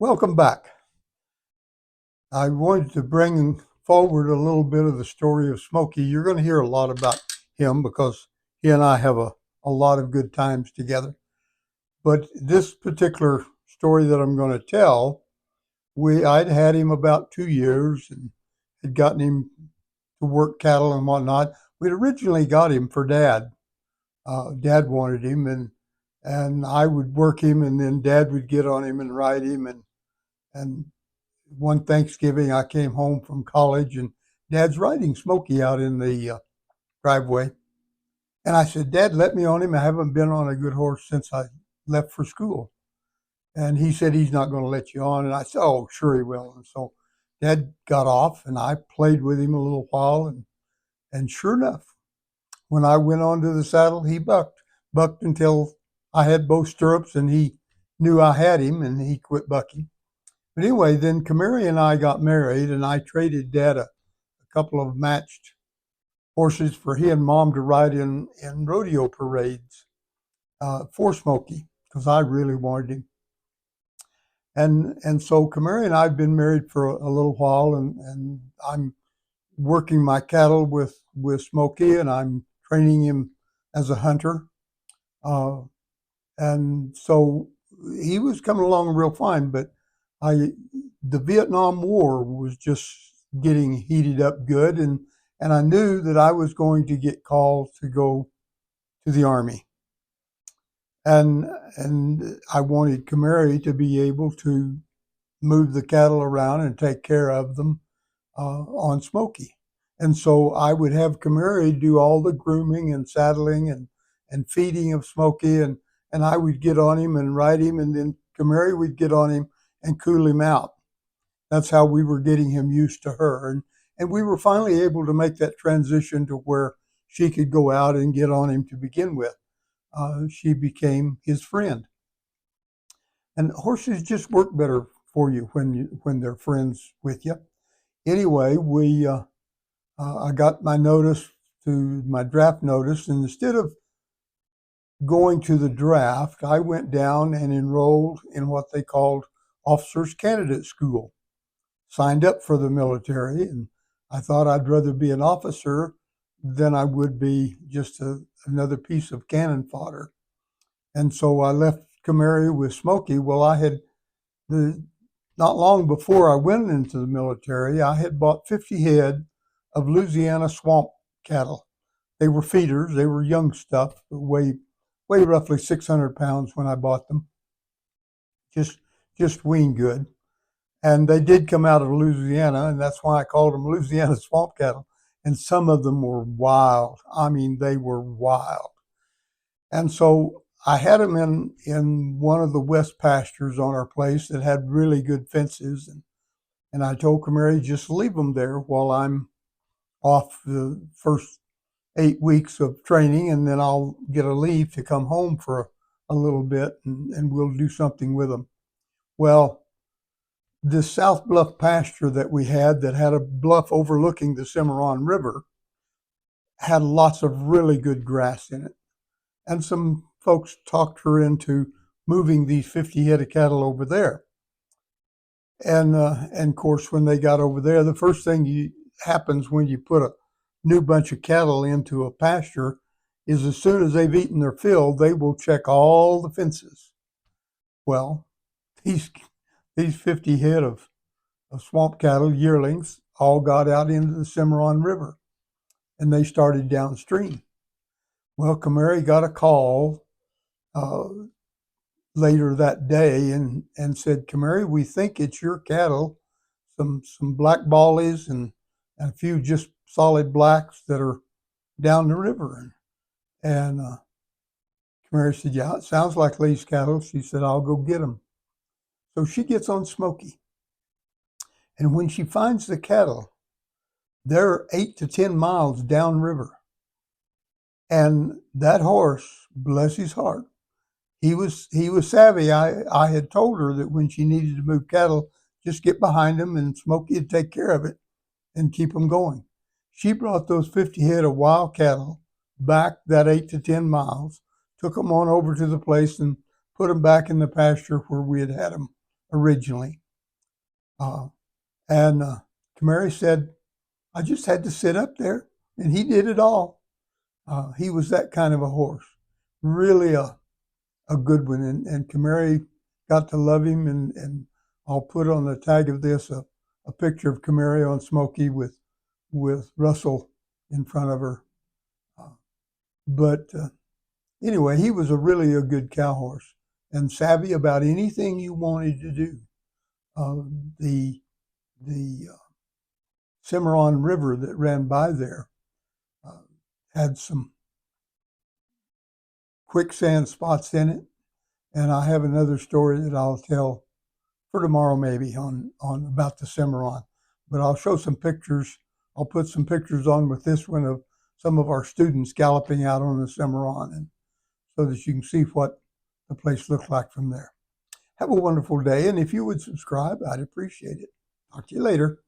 Welcome back. I wanted to bring forward a little bit of the story of Smokey. You're going to hear a lot about him because he and I have a lot of good times together. But this particular story that I'm going to tell, I'd had him about 2 years and had gotten him to work cattle and whatnot. We'd originally got him for Dad. Dad wanted him, and I would work him, and then Dad would get on him and ride him, and one Thanksgiving, I came home from college and Dad's riding Smokey out in the driveway. And I said, Dad, let me on him. I haven't been on a good horse since I left for school. And he said he's not going to let you on. And I said, oh, sure he will. And so Dad got off and I played with him a little while. And sure enough, when I went onto the saddle, he bucked until I had both stirrups and he knew I had him and he quit bucking. But anyway, then Kamari and I got married, and I traded Dad a couple of matched horses for he and Mom to ride in rodeo parades for Smokey because I really wanted him. And so Kamari and I have been married for a little while, and I'm working my cattle with Smokey, and I'm training him as a hunter. Uh, and so he was coming along real fine, but the Vietnam War was just getting heated up good, and I knew that I was going to get called to go to the Army, and I wanted Kamari to be able to move the cattle around and take care of them on Smokey, and so I would have Kamari do all the grooming and saddling and feeding of Smokey, and I would get on him and ride him, and then Kamari would get on him and cool him out. That's how we were getting him used to her. And we were finally able to make that transition to where she could go out and get on him to begin with. She became his friend. And horses just work better for you when they're friends with you. Anyway, I got my notice to my draft notice, and instead of going to the draft, I went down and enrolled in what they called Officers Candidate School. Signed up for the military, and I thought I'd rather be an officer than I would be just another piece of cannon fodder. And so I left Kamari with Smokey. Well, not long before I went into the military, I had bought 50 head of Louisiana swamp cattle. They were feeders. They were young stuff, weighed roughly 600 pounds when I bought them. Just weaned good. And they did come out of Louisiana, and that's why I called them Louisiana swamp cattle. And some of them were wild. I mean, they were wild. And so I had them in one of the west pastures on our place that had really good fences. And I told Kamari, just leave them there while I'm off the first 8 weeks of training, and then I'll get a leave to come home for a little bit, and we'll do something with them. Well, this South Bluff pasture that we had that had a bluff overlooking the Cimarron River had lots of really good grass in it. And some folks talked her into moving these 50 head of cattle over there. And of course, when they got over there, the first thing happens when you put a new bunch of cattle into a pasture is as soon as they've eaten their fill, they will check all the fences. Well, these 50 head of swamp cattle, yearlings, all got out into the Cimarron River, and they started downstream. Well, Kamari got a call later that day and said, Kamari, we think it's your cattle, some black ballies and a few just solid blacks that are down the river. And Kamari said, yeah, it sounds like Lee's cattle. She said, I'll go get them. So she gets on Smokey. And when she finds the cattle, they're 8 to 10 miles downriver. And that horse, bless his heart, he was savvy. I had told her that when she needed to move cattle, just get behind him and Smokey would take care of it and keep them going. She brought those 50 head of wild cattle back that 8 to 10 miles, took them on over to the place and put them back in the pasture where we had them originally. And Camary said, I just had to sit up there, and he did it all. He was that kind of a horse, really a good one. And Camary got to love him, and I'll put on the tag of this a picture of Camary on Smokey with Russell in front of her. But anyway, he was really a good cow horse and savvy about anything you wanted to do. The Cimarron River that ran by there had some quicksand spots in it, and I have another story that I'll tell for tomorrow maybe on about the Cimarron. But I'll show some pictures. I'll put some pictures on with this one of some of our students galloping out on the Cimarron, and so that you can see what the place looked like from there. Have a wonderful day, and if you would subscribe, I'd appreciate it. Talk to you later.